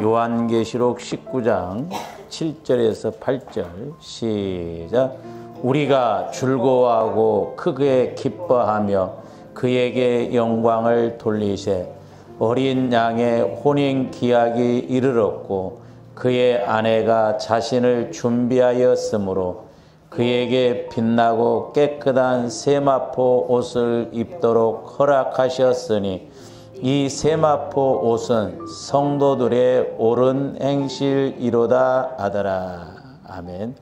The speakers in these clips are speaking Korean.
요한계시록 19장 7절에서 8절 시작. 우리가 즐거워하고 크게 기뻐하며 그에게 영광을 돌리세. 어린 양의 혼인 기약이 이르렀고 그의 아내가 자신을 준비하였으므로 그에게 빛나고 깨끗한 세마포 옷을 입도록 허락하셨으니 이 세마포 옷은 성도들의 옳은 행실이로다 하더라. 아멘.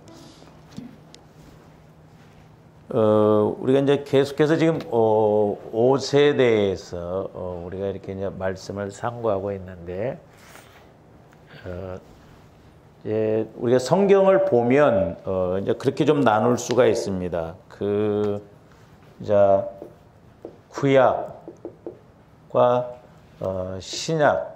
우리가 이제 계속해서 지금 옷에 대해서 우리가 이렇게 이제 말씀을 상고하고 있는데, 이제 우리가 성경을 보면 이제 그렇게 좀 나눌 수가 있습니다. 이제 구약과 신약,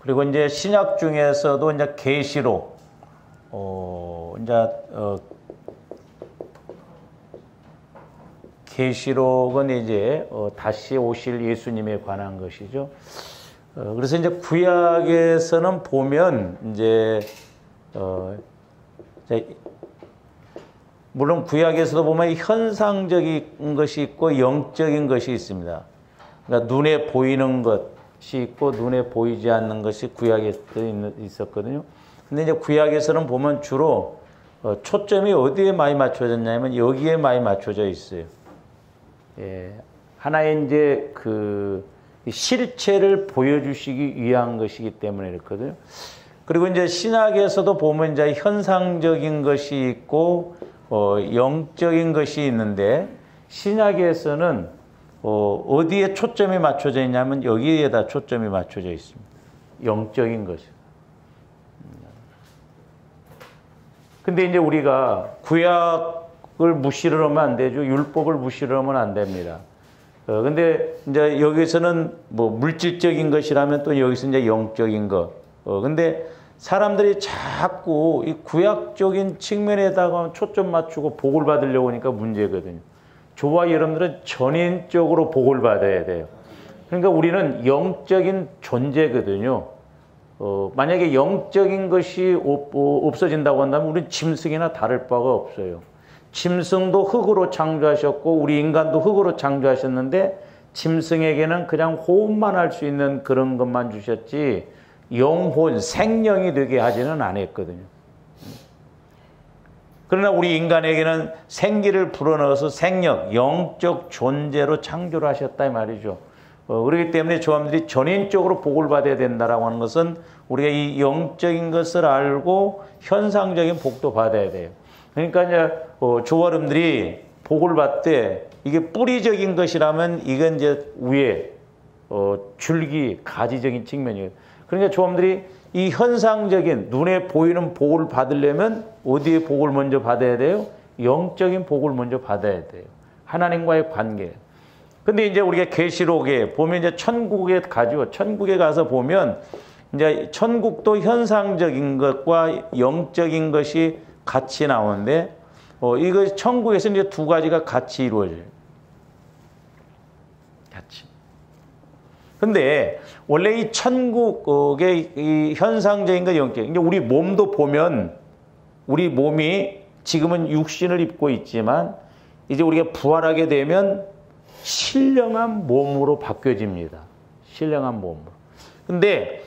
그리고 이제 신약 중에서도 이제 계시록, 계시록은 이제 다시 오실 예수님에 관한 것이죠. 그래서 이제 구약에서는 보면 이제 물론 구약에서도 보면 현상적인 것이 있고 영적인 것이 있습니다. 그러니까 눈에 보이는 것이 있고 눈에 보이지 않는 것이 구약에 있었거든요. 근데 이제 구약에서는 보면 주로 초점이 어디에 많이 맞춰졌냐면 여기에 많이 맞춰져 있어요. 예, 하나의 이제 실체를 보여주시기 위한 것이기 때문에 그렇거든요. 그리고 이제 신약에서도 보면 이제 현상적인 것이 있고 영적인 것이 있는데, 신약에서는 어디에 초점이 맞춰져 있냐면 여기에다 초점이 맞춰져 있습니다. 영적인 것이. 근데 이제 우리가 구약을 무시를 하면 안 되죠. 율법을 무시를 하면 안 됩니다. 근데 이제 여기서는 뭐 물질적인 것이라면 또 여기서 이제 영적인 것. 근데 사람들이 자꾸 이 구약적인 측면에다가 초점 맞추고 복을 받으려고 하니까 문제거든요. 저와 여러분들은 전인적으로 복을 받아야 돼요. 그러니까 우리는 영적인 존재거든요. 만약에 영적인 것이 없어진다고 한다면 우리는 짐승이나 다를 바가 없어요. 짐승도 흙으로 창조하셨고 우리 인간도 흙으로 창조하셨는데 짐승에게는 그냥 호흡만 할 수 있는 그런 것만 주셨지 영혼, 생명이 되게 하지는 않았거든요. 그러나 우리 인간에게는 생기를 불어넣어서 생명, 영적 존재로 창조를 하셨다 이 말이죠. 그렇기 때문에 조함들이 전인적으로 복을 받아야 된다라고 하는 것은 우리가 이 영적인 것을 알고 현상적인 복도 받아야 돼요. 그러니까 이제 조화름들이 복을 받되 이게 뿌리적인 것이라면 이건 이제 위에 줄기, 가지적인 측면이에요. 그러니까 조함들이 이 현상적인 눈에 보이는 복을 받으려면 어디에 복을 먼저 받아야 돼요? 영적인 복을 먼저 받아야 돼요. 하나님과의 관계. 근데 이제 우리가 계시록에 보면 이제 천국에 가죠. 천국에 가서 보면 이제 천국도 현상적인 것과 영적인 것이 같이 나오는데, 이거 천국에서 이제 두 가지가 같이 이루어져요. 같이. 근데 원래 이 천국의 이 현상적인 것, 영적인, 이제 우리 몸도 보면 우리 몸이 지금은 육신을 입고 있지만 이제 우리가 부활하게 되면 신령한 몸으로 바뀌어집니다. 신령한 몸으로. 근데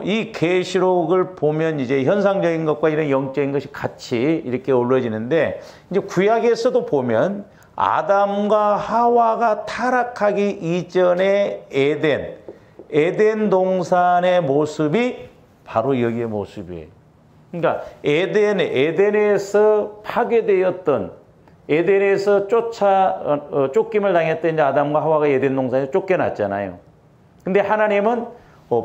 이 계시록을 보면 이제 현상적인 것과 이런 영적인 것이 같이 이렇게 어우러지는데, 이제 구약에서도 보면 아담과 하와가 타락하기 이전의 에덴 동산의 모습이 바로 여기의 모습이에요. 그러니까 에덴에서 파괴되었던, 에덴에서 쫓김을 당했던 이제 아담과 하와가 에덴 동산에 쫓겨났잖아요. 근데 하나님은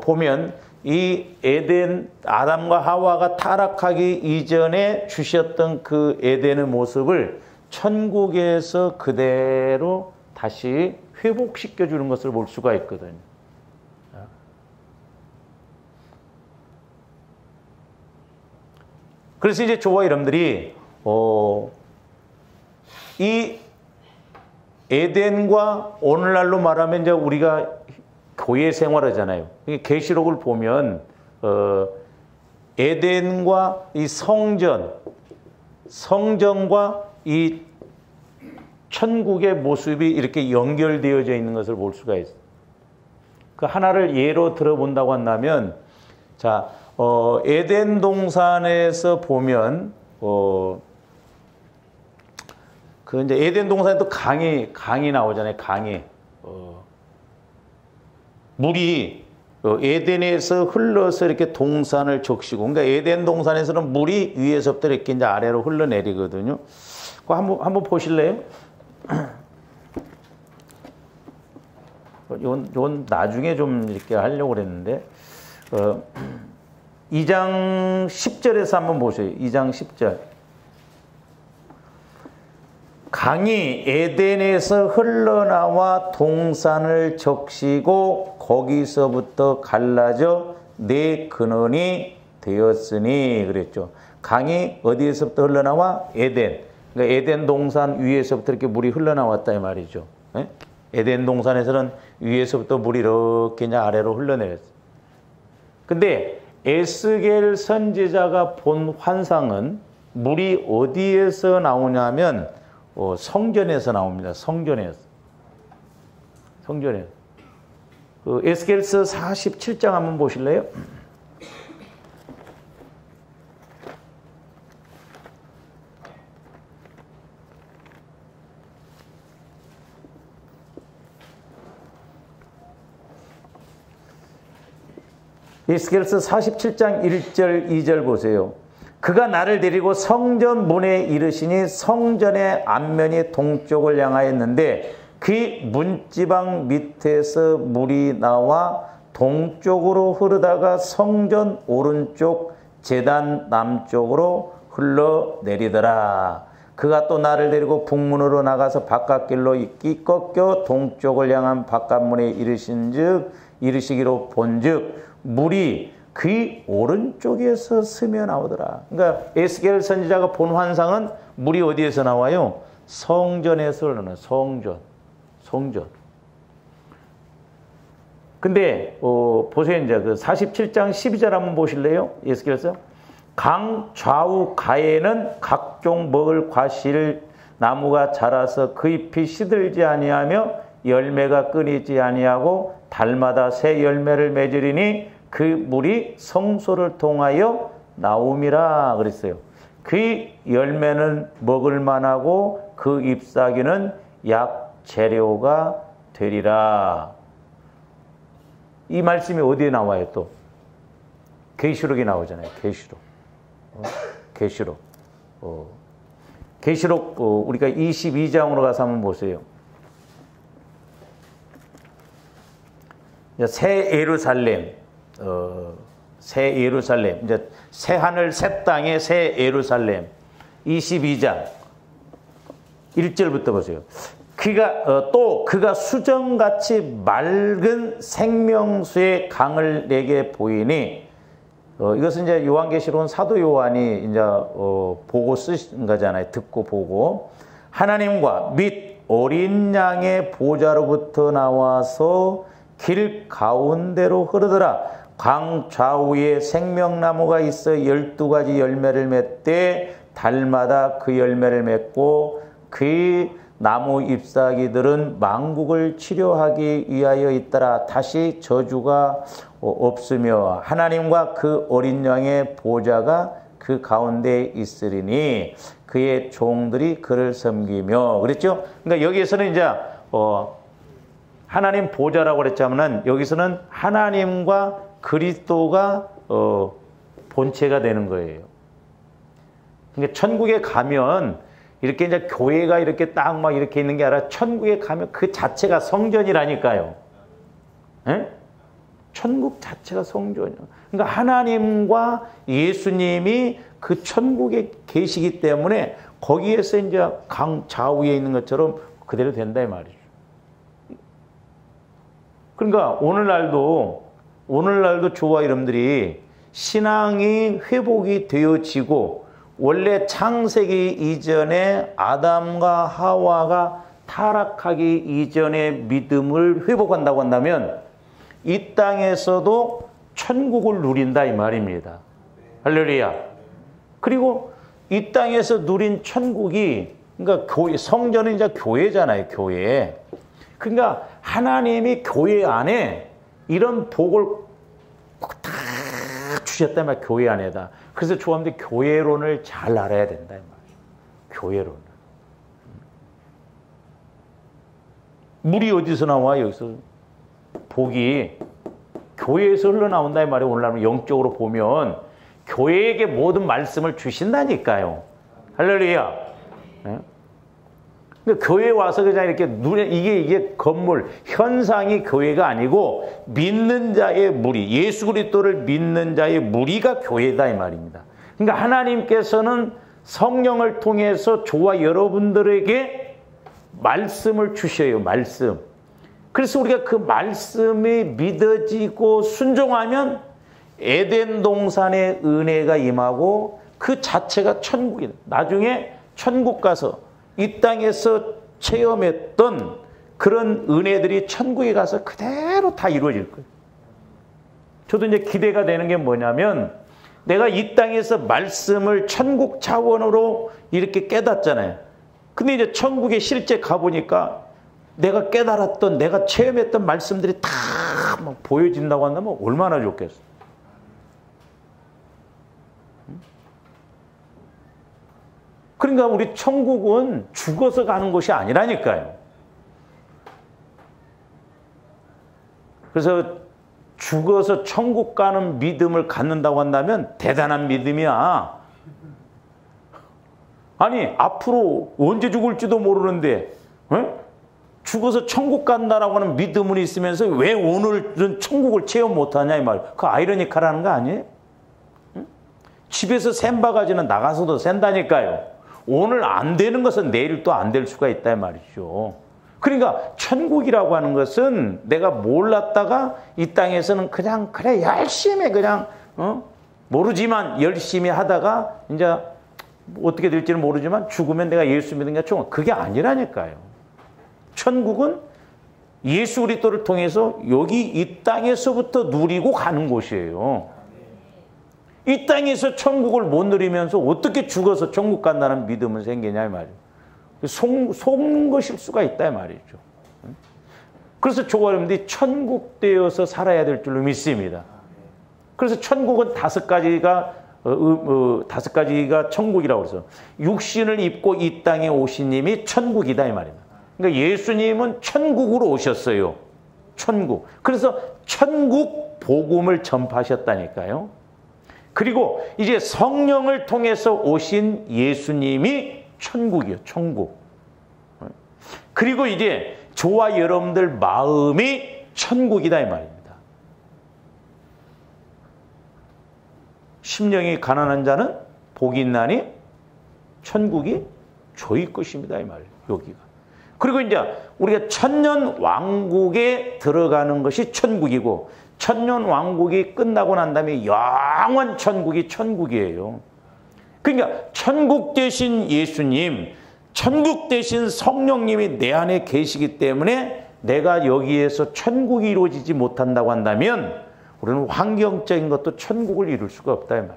보면 이 에덴, 아담과 하와가 타락하기 이전에 주셨던 그 에덴의 모습을 천국에서 그대로 다시 회복시켜 주는 것을 볼 수가 있거든요. 그래서 이제 저와 여러분들이 이 에덴과 오늘날로 말하면 이제 우리가 교회 생활하잖아요. 계시록을 보면 에덴과 이 성전과 이 천국의 모습이 이렇게 연결되어져 있는 것을 볼 수가 있어요. 그 하나를 예로 들어본다고 한다면, 자, 에덴 동산에서 보면, 그 이제 에덴 동산에도 강이 나오잖아요. 강이. 물이 에덴에서 흘러서 이렇게 동산을 적시고, 그러니까 에덴 동산에서는 물이 위에서부터 이렇게 이제 아래로 흘러내리거든요. 그거 한번 보실래요? 이건 나중에 좀 이렇게 하려고 그랬는데, 2장 10절에서 한번 보세요. 2장 10절. 강이 에덴에서 흘러나와 동산을 적시고 거기서부터 갈라져 네 근원이 되었으니 그랬죠. 강이 어디에서부터 흘러나와? 에덴. 그러니까 에덴 동산 위에서부터 이렇게 물이 흘러나왔다 이 말이죠. 네? 에덴 동산에서는 위에서부터 물이 이렇게 이제 아래로 흘러내렸어요. 근데 에스겔 선지자가 본 환상은 물이 어디에서 나오냐면 성전에서 나옵니다. 성전에서. 그 에스겔서 47장 한번 보실래요? 에스겔서 47장 1절 2절 보세요. 그가 나를 데리고 성전 문에 이르시니 성전의 앞면이 동쪽을 향하였는데 그 문지방 밑에서 물이 나와 동쪽으로 흐르다가 성전 오른쪽 제단 남쪽으로 흘러내리더라. 그가 또 나를 데리고 북문으로 나가서 바깥길로 꺾여 동쪽을 향한 바깥문에 이르시기로 본즉 물이 그 오른쪽에서 스며 나오더라. 그러니까 에스겔 선지자가 본 환상은 물이 어디에서 나와요? 성전에서 흘러나요. 성전. 근데 보세요. 이제 그 47장 12절 한번 보실래요? 에스겔서. 강 좌우 가에는 각종 먹을 과실 나무가 자라서 그 잎이 시들지 아니하며 열매가 끊이지 아니하고 달마다 새 열매를 맺으리니 그 물이 성소를 통하여 나옴이라 그랬어요. 그 열매는 먹을 만하고 그 잎사귀는 약 재료가 되리라. 이 말씀이 어디에 나와요 또? 계시록에 나오잖아요. 계시록 우리가 22장으로 가서 한번 보세요. 새 예루살렘, 이제 새 하늘 새 땅의 새 예루살렘 22장 1절부터 보세요. 그가 수정같이 맑은 생명수의 강을 내게 보이니 이것은 이제 요한계시록은 사도 요한이 이제 보고 쓰신 거잖아요. 듣고 보고 하나님과 및 어린 양의 보좌로부터 나와서 길 가운데로 흐르더라. 강 좌우에 생명나무가 있어 12가지 열매를 맺되 달마다 그 열매를 맺고 그 나무 잎사귀들은 만국을 치료하기 위하여 있더라. 다시 저주가 없으며 하나님과 그 어린 양의 보좌가 그 가운데 있으리니 그의 종들이 그를 섬기며 그랬죠. 그러니까 여기에서는 이제 하나님 보좌라고 그랬자면은 여기서는 하나님과 그리스도가 본체가 되는 거예요. 그러니까 천국에 가면 이렇게 이제 교회가 이렇게 딱 막 이렇게 있는 게 아니라 천국에 가면 그 자체가 성전이라니까요. 에? 천국 자체가 성전이에요. 그러니까 하나님과 예수님이 그 천국에 계시기 때문에 거기에서 이제 강 좌우에 있는 것처럼 그대로 된다 이 말이죠. 그러니까 오늘날도 저와 여러분들이 신앙이 회복이 되어지고 원래 창세기 이전에 아담과 하와가 타락하기 이전의 믿음을 회복한다고 한다면 이 땅에서도 천국을 누린다 이 말입니다. 할렐루야. 그리고 이 땅에서 누린 천국이, 그러니까 성전은 이제 교회잖아요, 교회. 그러니까 하나님이 교회 안에 이런 복을 다 주셨단 말이에요, 교회 안에다. 그래서 조합원들이 교회론을 잘 알아야 된다 이 말이에요. 교회론을. 물이 어디서 나와? 여기서. 복이 교회에서 흘러나온다 이 말이에요. 오늘날 영적으로 보면 교회에게 모든 말씀을 주신다니까요. 할렐루야. 네? 그러니까 교회에 와서 그냥 이렇게 눈에 이게 건물 현상이 교회가 아니고 믿는 자의 무리, 예수 그리스도를 믿는 자의 무리가 교회다 이 말입니다. 그러니까 하나님께서는 성령을 통해서 저와 여러분들에게 말씀을 주셔요. 말씀. 그래서 우리가 그 말씀이 믿어지고 순종하면 에덴 동산의 은혜가 임하고 그 자체가 천국이다. 나중에 천국 가서 이 땅에서 체험했던 그런 은혜들이 천국에 가서 그대로 다 이루어질 거예요. 저도 이제 기대가 되는 게 뭐냐면 내가 이 땅에서 말씀을 천국 차원으로 이렇게 깨닫잖아요. 근데 이제 천국에 실제 가보니까 내가 깨달았던, 내가 체험했던 말씀들이 다 막 보여진다고 한다면 얼마나 좋겠어. 그러니까 우리 천국은 죽어서 가는 곳이 아니라니까요. 그래서 죽어서 천국 가는 믿음을 갖는다고 한다면 대단한 믿음이야. 아니 앞으로 언제 죽을지도 모르는데 죽어서 천국 간다라고 하는 믿음은 있으면서 왜 오늘은 천국을 체험 못하냐 이 말. 그 아이러니컬하는 거 아니에요? 집에서 센 바가지는 나가서도 센다니까요. 오늘 안 되는 것은 내일 또 안 될 수가 있다 이 말이죠. 그러니까 천국이라고 하는 것은 내가 몰랐다가 이 땅에서는 그냥 그래 열심히 그냥 모르지만 열심히 하다가 이제 어떻게 될지는 모르지만 죽으면 내가 예수 믿는 게 좋은 그게 아니라니까요. 천국은 예수 그리스도를 통해서 여기 이 땅에서부터 누리고 가는 곳이에요. 이 땅에서 천국을 못 누리면서 어떻게 죽어서 천국 간다는 믿음은 생기냐 이 말이에요. 속는 것일 수가 있다 이 말이죠. 그래서 저와 여러분들이 천국되어서 살아야 될 줄로 믿습니다. 그래서 천국은 다섯 가지가 천국이라고 그래서 육신을 입고 이 땅에 오신 님이 천국이다 이 말입니다. 그러니까 예수님은 천국으로 오셨어요. 천국. 그래서 천국 복음을 전파하셨다니까요. 그리고 이제 성령을 통해서 오신 예수님이 천국이요. 천국. 그리고 이제 저와 여러분들 마음이 천국이다 이 말입니다. 심령이 가난한 자는 복이 있나니 천국이 저희 것입니다 이 말이에요. 여기가. 그리고 이제 우리가 천년 왕국에 들어가는 것이 천국이고 천년 왕국이 끝나고 난 다음에 영원 천국이 천국이에요. 그러니까 천국 되신 예수님, 천국 되신 성령님이 내 안에 계시기 때문에 내가 여기에서 천국이 이루어지지 못한다고 한다면 우리는 환경적인 것도 천국을 이룰 수가 없다 이 말이죠.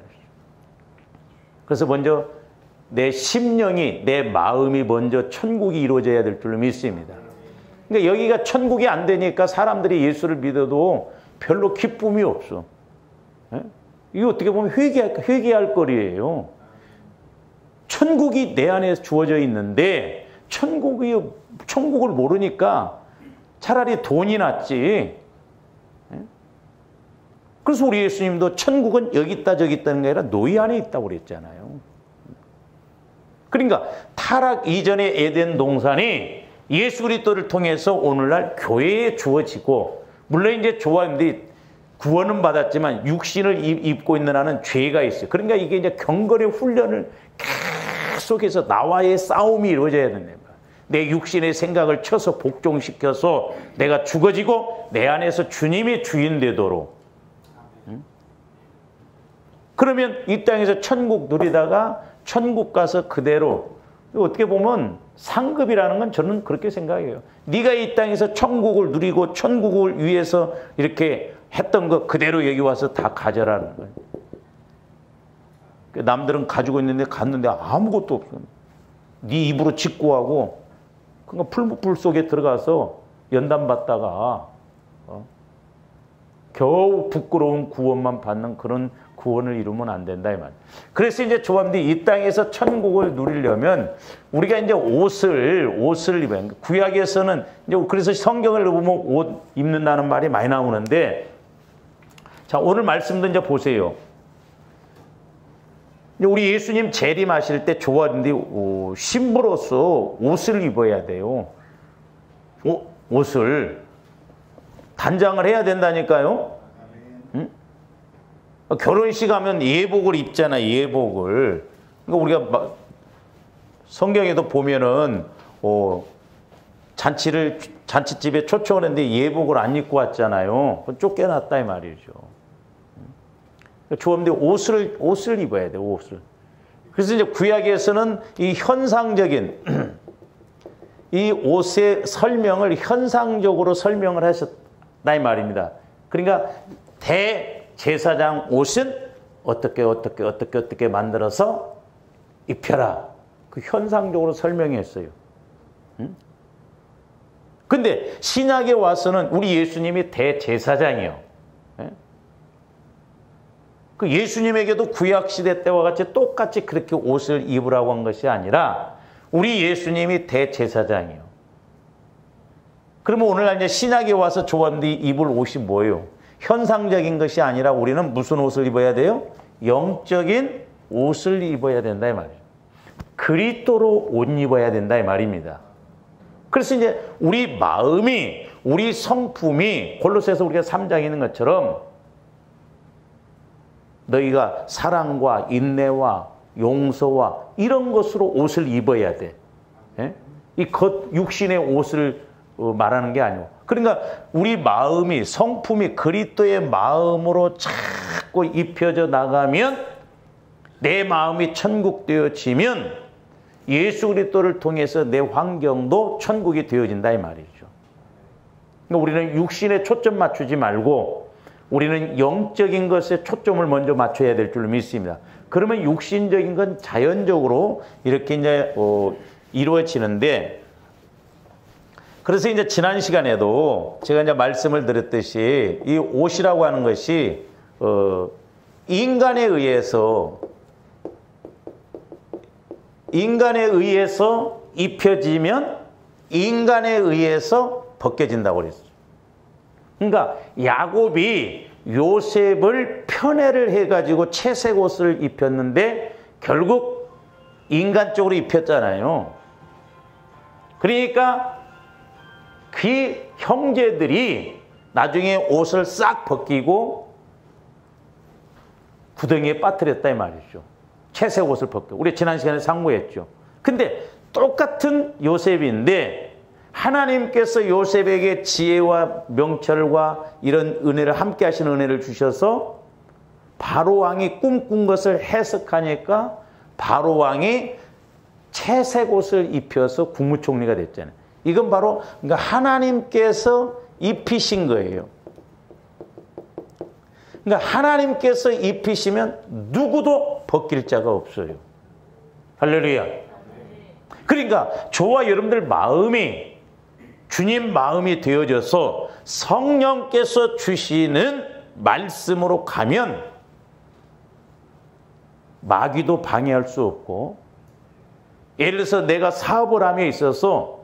그래서 먼저 내 심령이, 내 마음이 먼저 천국이 이루어져야 될 줄로 믿습니다. 그러니까 여기가 천국이 안 되니까 사람들이 예수를 믿어도 별로 기쁨이 없어. 이게 어떻게 보면 회개할 거리예요. 천국이 내 안에 주어져 있는데 천국을 모르니까 차라리 돈이 낫지. 그래서 우리 예수님도 천국은 여기 있다 저기 있다는 게 아니라 너희 안에 있다고 그랬잖아요. 그러니까 타락 이전의 에덴 동산이 예수 그리스도를 통해서 오늘날 교회에 주어지고 물론 이제 조화인데 구원은 받았지만 육신을 입고 있는 한은 죄가 있어요. 그러니까 이게 이제 경건의 훈련을 계속해서 나와의 싸움이 이루어져야 된다. 내 육신의 생각을 쳐서 복종시켜서 내가 죽어지고 내 안에서 주님이 주인 되도록. 그러면 이 땅에서 천국 누리다가 천국 가서 그대로 어떻게 보면 상급이라는 건 저는 그렇게 생각해요. 네가 이 땅에서 천국을 누리고 천국을 위해서 이렇게 했던 거 그대로 여기 와서 다 가져라는 거예요. 남들은 가지고 있는데 갔는데 아무것도 없어. 네 입으로 직구하고 그러니까 풀무불 속에 들어가서 연단 받다가 겨우 부끄러운 구원만 받는 그런 구원을 이루면 안 된다 이 말. 그래서 이제 조합들이 이 땅에서 천국을 누리려면 우리가 이제 옷을 입어야 돼. 구약에서는 이제 그래서 성경을 보면 옷 입는다는 말이 많이 나오는데, 자 오늘 말씀도 이제 보세요. 우리 예수님 재림하실 때 조합인데 신부로서 옷을 입어야 돼요. 옷을 단장을 해야 된다니까요. 응? 결혼식 하면 예복을 입잖아, 예복을. 그러니까 우리가 성경에도 보면은 잔치집에 초청을 했는데 예복을 안 입고 왔잖아요. 쫓겨났다 이 말이죠. 조합인데 옷을 입어야 돼, 옷을. 그래서 이제 구약에서는 이 현상적인 이 옷의 설명을 현상적으로 설명을 하셨다 이 말입니다. 그러니까 대제사장 옷은 어떻게 만들어서 입혀라. 그 현상적으로 설명했어요. 근데 신약에 와서는 우리 예수님이 대제사장이요. 그 예수님에게도 구약시대 때와 같이 똑같이 그렇게 옷을 입으라고 한 것이 아니라 우리 예수님이 대제사장이에요. 그러면 오늘날 이제 신약에 와서 조합들이 입을 옷이 뭐예요? 현상적인 것이 아니라 우리는 무슨 옷을 입어야 돼요? 영적인 옷을 입어야 된다 이 말이에요. 그리스도로 옷 입어야 된다 이 말입니다. 그래서 이제 우리 마음이, 우리 성품이 골로새서 우리가 3장에 있는 것처럼 너희가 사랑과 인내와 용서와 이런 것으로 옷을 입어야 돼. 예? 이 육신의 옷을 말하는 게 아니고. 그러니까 우리 마음이, 성품이 그리스도의 마음으로 자꾸 입혀져 나가면 내 마음이 천국 되어지면 예수 그리스도를 통해서 내 환경도 천국이 되어진다 이 말이죠. 그러니까 우리는 육신에 초점 맞추지 말고 우리는 영적인 것에 초점을 먼저 맞춰야 될 줄 믿습니다. 그러면 육신적인 건 자연적으로 이렇게 이제 이루어지는데, 그래서 이제 지난 시간에도 제가 이제 말씀을 드렸듯이 이 옷이라고 하는 것이 인간에 의해서 입혀지면 인간에 의해서 벗겨진다고 그랬어요. 그러니까 야곱이 요셉을 편애를 해가지고 채색 옷을 입혔는데 결국 인간적으로 입혔잖아요. 그러니까 그 형제들이 나중에 옷을 싹 벗기고 구덩이에 빠뜨렸다 이 말이죠. 채색 옷을 벗겨. 우리 지난 시간에 상고했죠. 근데 똑같은 요셉인데 하나님께서 요셉에게 지혜와 명철과 이런 은혜를 함께 하시는 은혜를 주셔서 바로왕이 꿈꾼 것을 해석하니까 바로왕이 채색 옷을 입혀서 국무총리가 됐잖아요. 이건 바로 그러니까 하나님께서 입히신 거예요. 그러니까 하나님께서 입히시면 누구도 벗길 자가 없어요. 할렐루야. 그러니까 저와 여러분들 마음이 주님 마음이 되어져서 성령께서 주시는 말씀으로 가면 마귀도 방해할 수 없고, 예를 들어서 내가 사업을 함에 있어서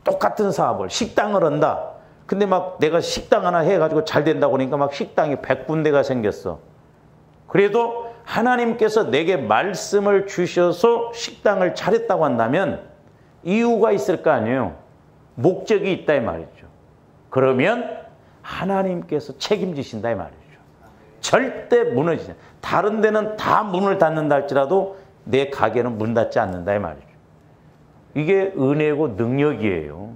똑같은 사업을 식당을 한다. 근데 막 내가 식당 하나 해가지고 잘 된다고 하니까 막 식당이 100군데가 생겼어. 그래도 하나님께서 내게 말씀을 주셔서 식당을 차렸다고 한다면 이유가 있을 거 아니에요. 목적이 있다 이 말이죠. 그러면 하나님께서 책임지신다 이 말이죠. 절대 무너지지 않아요. 다른 데는 다 문을 닫는다 할지라도 내 가게는 문 닫지 않는다 이 말이죠. 이게 은혜고 능력이에요.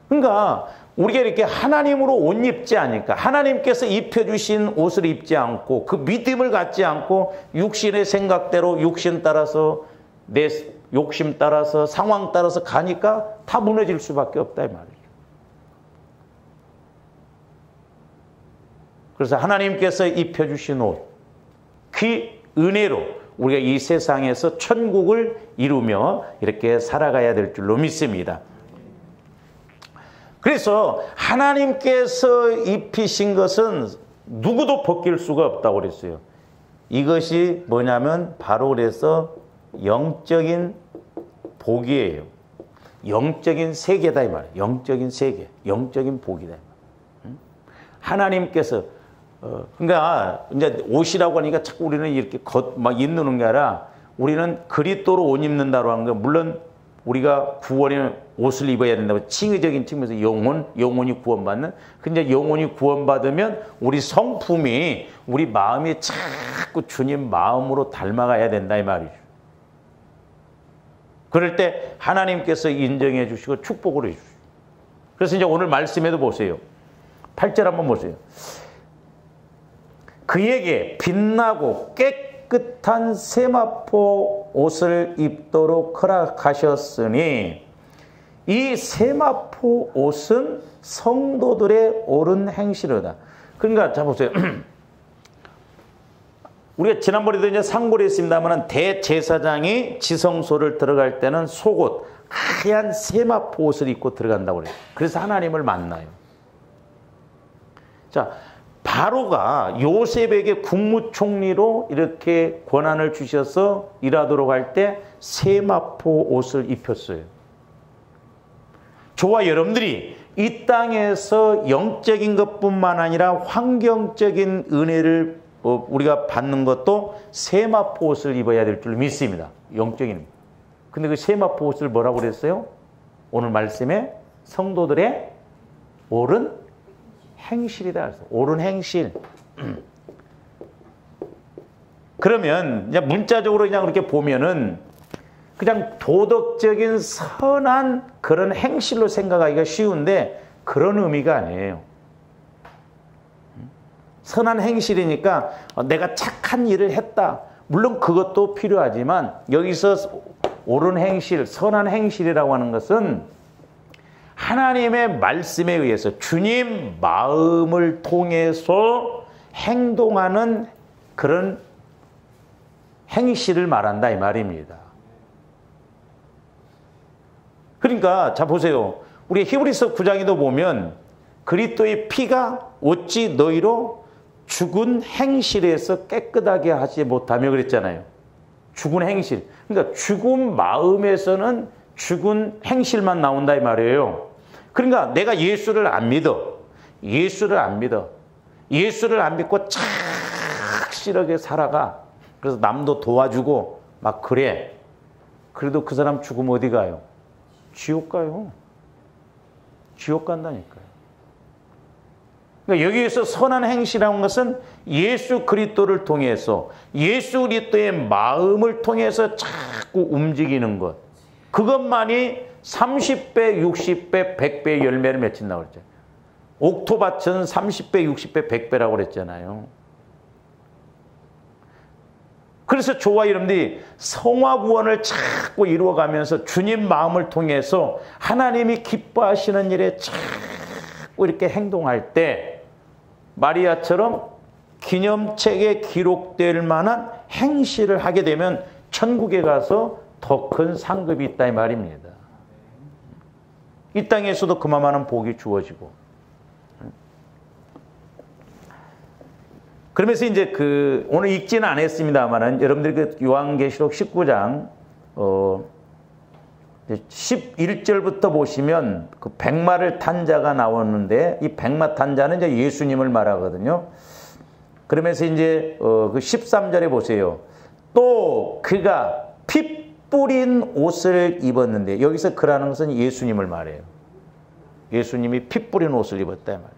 그러니까 우리가 이렇게 하나님으로 옷 입지 않으니까 하나님께서 입혀주신 옷을 입지 않고 그 믿음을 갖지 않고 육신의 생각대로 육신 따라서 내 욕심 따라서 상황 따라서 가니까 다 무너질 수밖에 없다 이 말이죠. 그래서 하나님께서 입혀주신 옷, 그 은혜로 우리가 이 세상에서 천국을 이루며 이렇게 살아가야 될 줄로 믿습니다. 그래서 하나님께서 입히신 것은 누구도 벗길 수가 없다고 그랬어요. 이것이 뭐냐면 바로 그래서 영적인 복이에요. 영적인 세계다 이 말이에요. 영적인 세계, 영적인 복이다. 하나님께서 그러니까 이제 옷이라고 하니까 자꾸 우리는 이렇게 막 입는 게 아니라 우리는 그리스도로 옷 입는다고 하는 거 물론 우리가 구원의 옷을 입어야 된다고 칭의적인 측면에서 영혼이 구원받는. 근데 영혼이 구원받으면 우리 성품이 우리 마음이 자꾸 주님 마음으로 닮아가야 된다 이 말이죠. 그럴 때 하나님께서 인정해 주시고 축복을 해 주시고. 그래서 이제 오늘 말씀에도 보세요. 8절 한번 보세요. 그에게 빛나고 깨끗한 세마포 옷을 입도록 허락하셨으니 이 세마포 옷은 성도들의 옳은 행실이다. 그러니까 자 보세요. 우리가 지난번에도 이제 상고를 했습니다만 대제사장이 지성소를 들어갈 때는 속옷 하얀 세마포 옷을 입고 들어간다고 그래요. 그래서 하나님을 만나요. 자, 바로가 요셉에게 국무총리로 이렇게 권한을 주셔서 일하도록 할 때 세마포 옷을 입혔어요. 저와 여러분들이 이 땅에서 영적인 것뿐만 아니라 환경적인 은혜를 우리가 받는 것도 세마포 옷을 입어야 될 줄 믿습니다. 영적인. 근데 그 세마포 옷을 뭐라고 그랬어요? 오늘 말씀에 성도들의 옳은 행실이다. 옳은 행실. 그러면 그냥 문자적으로 그냥 그렇게 보면은 그냥 도덕적인 선한 그런 행실로 생각하기가 쉬운데 그런 의미가 아니에요. 선한 행실이니까 내가 착한 일을 했다. 물론 그것도 필요하지만 여기서 옳은 행실, 선한 행실이라고 하는 것은 하나님의 말씀에 의해서 주님 마음을 통해서 행동하는 그런 행실을 말한다 이 말입니다. 그러니까 자 보세요. 우리 히브리서 9장에도 보면 그리스도의 피가 어찌 너희로 죽은 행실에서 깨끗하게 하지 못하며 그랬잖아요. 죽은 행실. 그러니까 죽은 마음에서는 죽은 행실만 나온다 이 말이에요. 그러니까 내가 예수를 안 믿어. 예수를 안 믿어. 예수를 안 믿고 착실하게 살아가. 그래서 남도 도와주고 막 그래. 그래도 그 사람 죽으면 어디 가요? 지옥 가요. 지옥 간다니까요. 그러니까 여기에서 선한 행실이라는 것은 예수 그리스도를 통해서 예수 그리스도의 마음을 통해서 자꾸 움직이는 것. 그것만이 30배, 60배, 100배의 열매를 맺힌다고 그랬죠. 옥토밭은 30배, 60배, 100배라고 그랬잖아요. 그래서 저와 여러분들이 성화구원을 자꾸 이루어가면서 주님 마음을 통해서 하나님이 기뻐하시는 일에 자꾸 이렇게 행동할 때 마리아처럼 기념책에 기록될 만한 행실을 하게 되면 천국에 가서 더 큰 상급이 있다 이 말입니다. 이 땅에서도 그만한 복이 주어지고. 그러면서 이제 오늘 읽지는 않았습니다만은 여러분들 그 요한계시록 19장 11절부터 보시면 그 백마를 탄 자가 나오는데 이 백마 탄 자는 이제 예수님을 말하거든요. 그러면서 이제 그 13절에 보세요. 또 그가 피 뿌린 옷을 입었는데 여기서 그라는 것은 예수님을 말해요. 예수님이 피 뿌린 옷을 입었다 말이죠.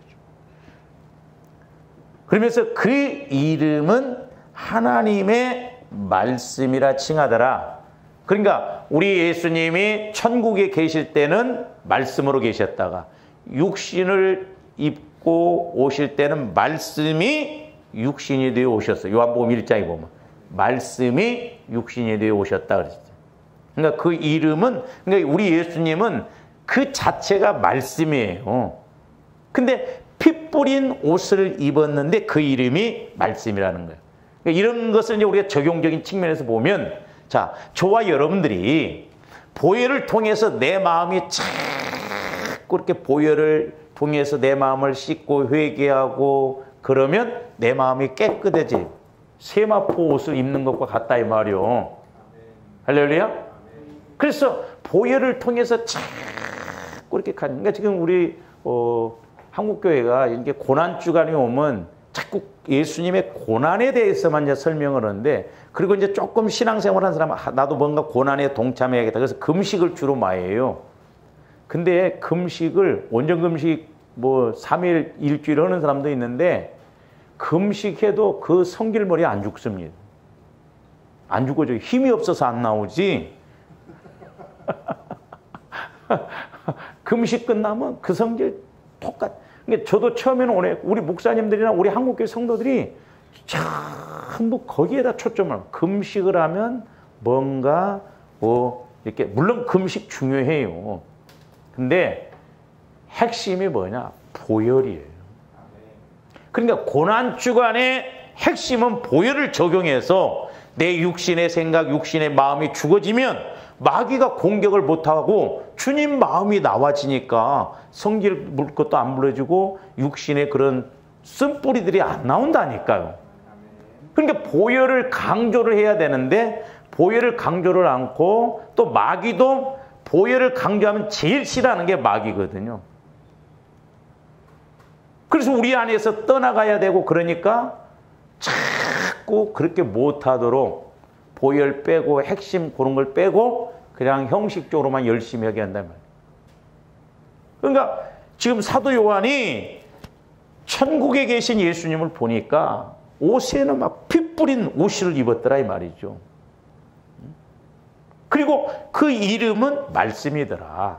그러면서 그 이름은 하나님의 말씀이라 칭하더라. 그러니까 우리 예수님이 천국에 계실 때는 말씀으로 계셨다가 육신을 입고 오실 때는 말씀이 육신이 되어 오셨어요. 요한복음 1장에 보면 말씀이 육신이 되어 오셨다 그랬어요. 그러니까 그 이름은, 그러니까 우리 예수님은 그 자체가 말씀이에요. 근데 피 뿌린 옷을 입었는데 그 이름이 말씀이라는 거예요. 그러니까 이런 것을 이제 우리가 적용적인 측면에서 보면, 자, 저와 여러분들이 보혈을 통해서 내 마음이 자꾸 이렇게 보혈을 통해서 내 마음을 씻고 회개하고 그러면 내 마음이 깨끗해지. 세마포 옷을 입는 것과 같다 이 말이요. 할렐루야. 그래서 보혈을 통해서 자꾸 이렇게 가는. 그러니까 지금 우리 한국교회가 이렇게 고난주간이 오면 자꾸 예수님의 고난에 대해서만 이제 설명을 하는데, 그리고 이제 조금 신앙생활 한 사람은 나도 뭔가 고난에 동참해야겠다. 그래서 금식을 주로 많이 해요. 근데 금식을, 원전 금식 뭐 3일 일주일 하는 사람도 있는데, 금식해도 그 성길머리 안 죽습니다. 안 죽어져. 힘이 없어서 안 나오지. 금식 끝나면 그 성질 똑같. 그러니까 저도 처음에는 우리 목사님들이나 우리 한국교회 성도들이 전부 거기에다 초점을, 금식을 하면 뭔가 이렇게, 물론 금식 중요해요. 근데 핵심이 뭐냐? 보혈이에요. 그러니까 고난주간의 핵심은 보혈을 적용해서 내 육신의 생각, 육신의 마음이 죽어지면 마귀가 공격을 못하고 주님 마음이 나와지니까 성질 물 것도 안 물어지고 육신의 그런 쓴뿌리들이 안 나온다니까요. 그러니까 보혈을 강조를 해야 되는데 보혈을 강조를 않고, 또 마귀도 보혈을 강조하면 제일 싫어하는 게 마귀거든요. 그래서 우리 안에서 떠나가야 되고, 그러니까 자꾸 그렇게 못하도록 보혈 빼고 핵심 그런 걸 빼고 그냥 형식적으로만 열심히 하게 한단 말이에요. 그러니까 지금 사도 요한이 천국에 계신 예수님을 보니까 옷에는 막 피 뿌린 옷을 입었더라 이 말이죠. 그리고 그 이름은 말씀이더라.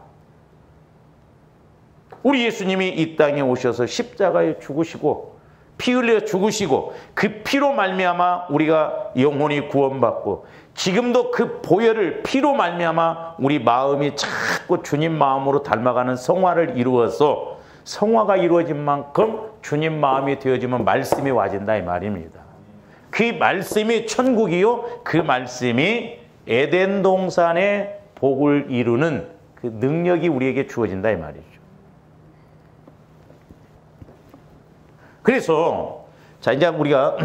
우리 예수님이 이 땅에 오셔서 십자가에 죽으시고 피 흘려 죽으시고 그 피로 말미암아 우리가 영혼이 구원받고, 지금도 그 보혈을 피로 말미암아 우리 마음이 자꾸 주님 마음으로 닮아가는 성화를 이루어서, 성화가 이루어진 만큼 주님 마음이 되어지면 말씀이 와진다 이 말입니다. 그 말씀이 천국이요, 그 말씀이 에덴 동산의 복을 이루는 그 능력이 우리에게 주어진다 이 말이죠. 그래서 자, 이제 우리가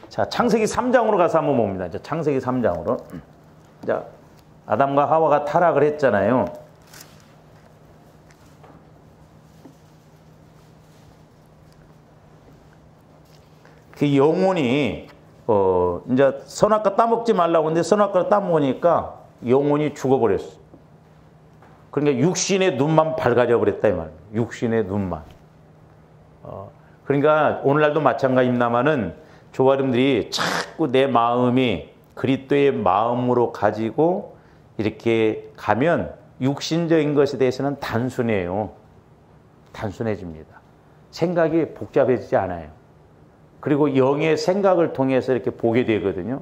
자, 창세기 3장으로 가서 한번 봅니다. 이제 창세기 3장으로. 자, 아담과 하와가 타락을 했잖아요. 그 영혼이 이제 선악과 따먹지 말라고 했는데 선악과를 따먹으니까 영혼이 죽어버렸어. 그러니까 육신의 눈만 밝아져 버렸다 이 말이에요. 육신의 눈만. 그러니까 오늘날도 마찬가지입니다마는 조아름들이 자꾸 내 마음이 그리스도의 마음으로 가지고 이렇게 가면 육신적인 것에 대해서는 단순해요. 단순해집니다. 생각이 복잡해지지 않아요. 그리고 영의 생각을 통해서 이렇게 보게 되거든요.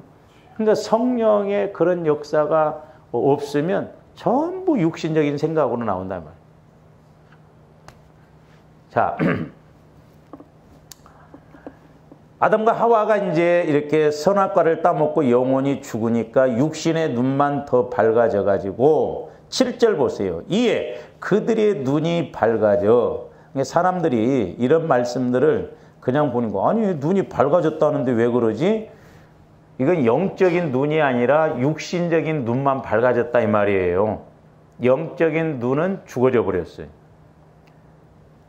그러니까 성령의 그런 역사가 없으면 전부 육신적인 생각으로 나온단 말이에요. 자, 아담과 하와가 이제 이렇게 선악과를 따먹고 영혼이 죽으니까 육신의 눈만 더 밝아져 가지고 7절 보세요. 이에 그들의 눈이 밝아져. 사람들이 이런 말씀들을 그냥 보는 거, 아니 눈이 밝아졌다는데 왜 그러지? 이건 영적인 눈이 아니라 육신적인 눈만 밝아졌다 이 말이에요. 영적인 눈은 죽어져 버렸어요.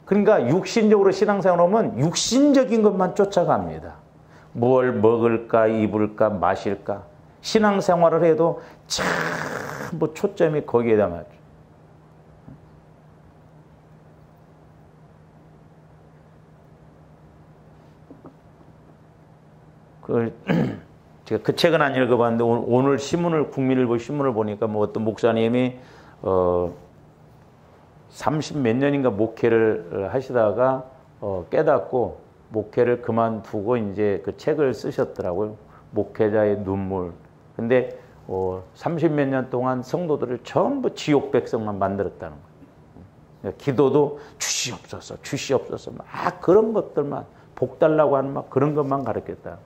그러니까 육신적으로 신앙생활 하면 육신적인 것만 쫓아갑니다. 뭘 먹을까, 입을까, 마실까. 신앙생활을 해도 전부 초점이 거기에다 맞죠. 제가 그 책은 안 읽어봤는데 오늘 신문을 국민일보 신문을 보니까 뭐 어떤 목사님이 30 몇 년인가 목회를 하시다가 깨닫고 목회를 그만두고 이제 그 책을 쓰셨더라고요. 목회자의 눈물. 근데 30 몇 년 동안 성도들을 전부 지옥 백성만 만들었다는 거예요. 기도도 주시옵소서, 주시옵소서 막 그런 것들만 복 달라고 하는 막 그런 것만 가르쳤다.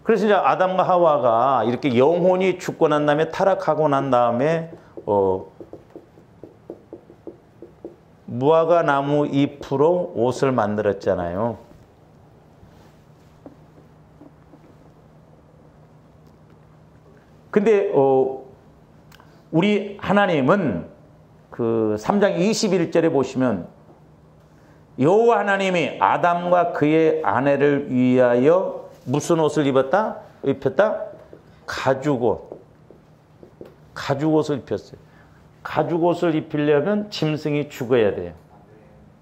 그래서 이제 아담과 하와가 이렇게 영혼이 죽고 난 다음에 타락하고 난 다음에 무화과 나무 잎으로 옷을 만들었잖아요. 근데 우리 하나님은 그 3장 21절에 보시면 여호와 하나님이 아담과 그의 아내를 위하여 무슨 옷을 입혔다? 가죽옷. 가죽옷을 입혔어요. 가죽옷을 입히려면 짐승이 죽어야 돼요.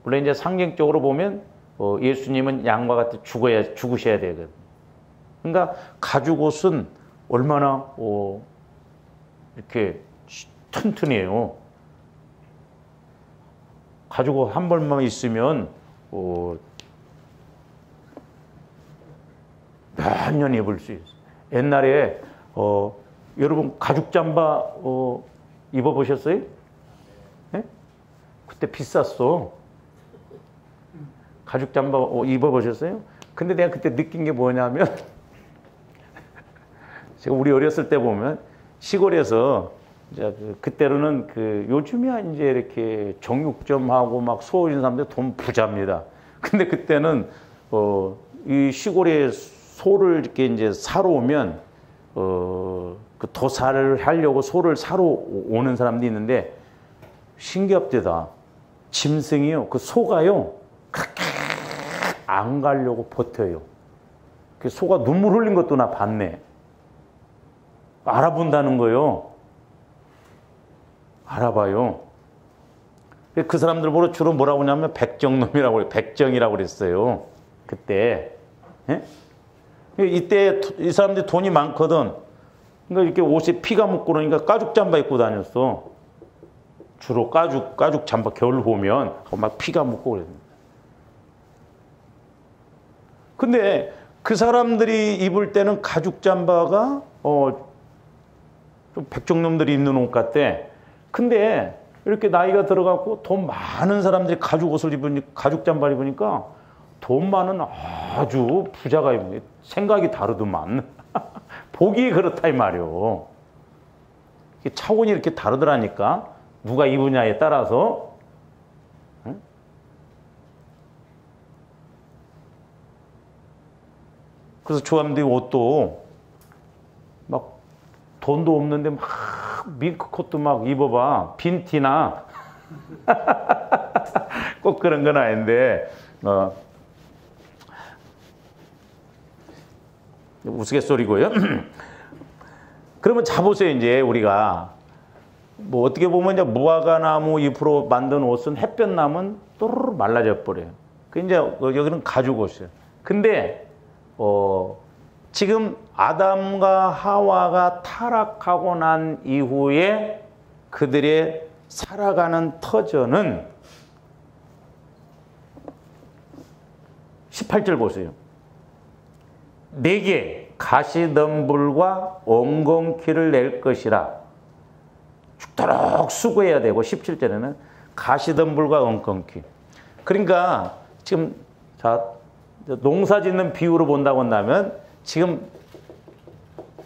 물론 이제 상징적으로 보면 예수님은 양과 같이 죽으셔야 되거든요. 그러니까 가죽옷은 얼마나 이렇게 튼튼해요. 가죽옷 한 벌만 있으면 몇 년 입을 수 있어요. 옛날에 여러분 가죽 잠바 입어보셨어요? 네? 그때 비쌌어. 가죽 잠바 입어보셨어요? 근데 내가 그때 느낀 게 뭐냐면 제가 우리 어렸을 때 보면 시골에서 이제 그때로는 요즘이야 이제 이렇게 정육점하고 막 소인 사람들 돈 부자입니다. 근데 그때는 이 시골에 소를 이렇게 이제 사러 오면 그 도살을 하려고 소를 사러 오는 사람도 있는데 신기합니다. 짐승이요, 그 소가요 그렇게 안 가려고 버텨요. 그 소가 눈물 흘린 것도 나 봤네. 알아본다는 거요. 알아봐요. 그 사람들 보러 주로 뭐라고 하냐면 백정놈이라고 해요. 백정이라고 그랬어요. 그때. 예? 이때 이 사람들이 돈이 많거든. 그러니까 이렇게 옷에 피가 묻고 그러니까 가죽 잠바 입고 다녔어. 주로 가죽 잠바 겨울 보면 막 피가 묻고 그랬는데. 근데 그 사람들이 입을 때는 가죽 잠바가 좀 백정놈들이 입는 옷 같대. 근데 이렇게 나이가 들어가고 돈 많은 사람들이 가죽 옷을 입으니까 가죽 잠바를 입으니까 돈 많은 아주 부자가 입는 생각이 다르더만. 보기 그렇다 이 말이오. 차원이 이렇게 다르더라니까. 누가 입으냐에 따라서. 응? 그래서 조합들이 옷도 막 돈도 없는데 막 밍크코트 막 입어봐. 빈티나. 꼭 그런 건 아닌데 우스갯소리고요. 그러면 자보세요. 이제 우리가 뭐 어떻게 보면 이제 무화과 나무 잎으로 만든 옷은 햇볕 나면 또르르 말라져 버려요. 그 이제 여기는 가죽 옷이에요. 근데 지금 아담과 하와가 타락하고 난 이후에 그들의 살아가는 터전은 18절 보세요. 내게 가시덤불과 엉겅퀴를 낼 것이라. 죽도록 수고해야 되고 17절에는 가시덤불과 엉겅퀴. 그러니까 지금 농사 짓는 비유로 본다고 한다면 지금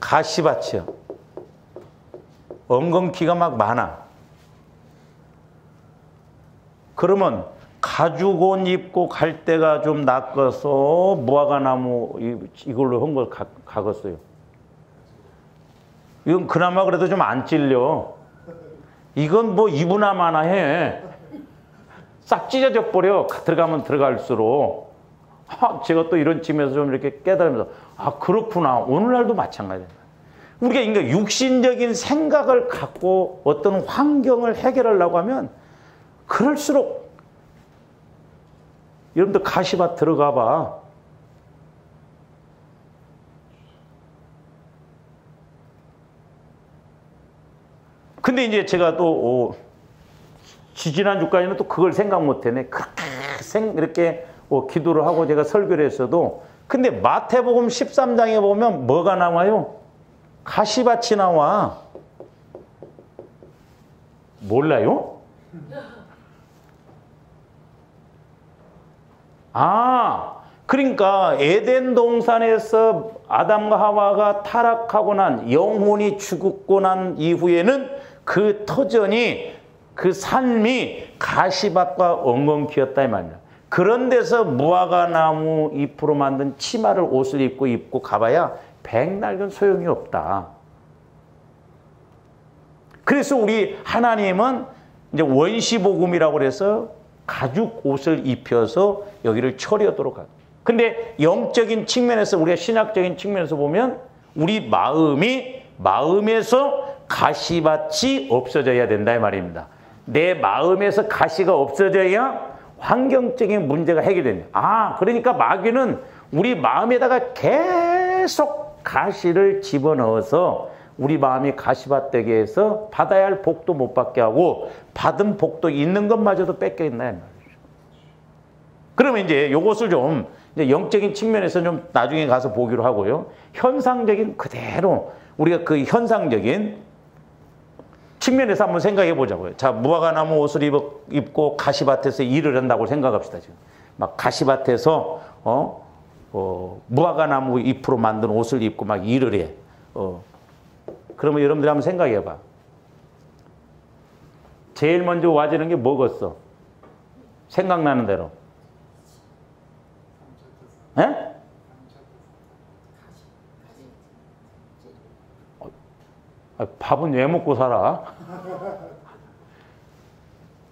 가시밭이요. 엉겅퀴가 막 많아. 그러면 가죽옷 입고 갈 때가 좀 낚아서 무화과 나무 이걸로 한 걸 가겠어요. 이건 그나마 그래도 좀 안 찔려. 이건 뭐 입으나 마나 해. 싹 찢어져 버려. 들어가면 들어갈수록. 제가 또 이런 쯤에서 좀 이렇게 깨달으면서 그렇구나. 오늘날도 마찬가지야. 우리가 그러니까 육신적인 생각을 갖고 어떤 환경을 해결하려고 하면 그럴수록 여러분들 가시밭 들어가 봐. 근데 이제 제가 또 지지난주까지는 또 그걸 생각 못했네. 그렇게 이렇게 기도를 하고 제가 설교를 했어도, 근데 마태복음 13장에 보면 뭐가 나와요? 가시밭이 나와. 몰라요? 그러니까 에덴 동산에서 아담과 하와가 타락하고 난, 영혼이 죽고 난 이후에는 그 터전이, 그 삶이 가시밭과 엉겅퀴였다 이 말이야. 그런 데서 무화과 나무 잎으로 만든 치마를, 옷을 입고 가봐야 백날견 소용이 없다. 그래서 우리 하나님은 이제 원시복음이라고 그래서 가죽 옷을 입혀서 여기를 처리하도록 하죠. 근데 영적인 측면에서, 우리가 신학적인 측면에서 보면 우리 마음에서 가시밭이 없어져야 된다 이 말입니다. 내 마음에서 가시가 없어져야 환경적인 문제가 해결됩니다. 그러니까 마귀는 우리 마음에다가 계속 가시를 집어넣어서 우리 마음이 가시밭 되게 해서 받아야 할 복도 못 받게 하고, 받은 복도 있는 것마저도 뺏겨있나 이 말이죠. 그러면 이제 이것을 좀 이제 영적인 측면에서 좀 나중에 가서 보기로 하고요. 현상적인 그대로 우리가 그 현상적인 측면에서 한번 생각해 보자고요. 자, 무화과 나무 옷을 입고 가시밭에서 일을 한다고 생각합시다. 지금 막 가시밭에서 무화과 나무 잎으로 만든 옷을 입고 막 일을 해. 그러면 여러분들이 한번 생각해 봐. 제일 먼저 와지는 게 뭐겠어? 생각나는 대로. 에? 밥은 왜 먹고 살아?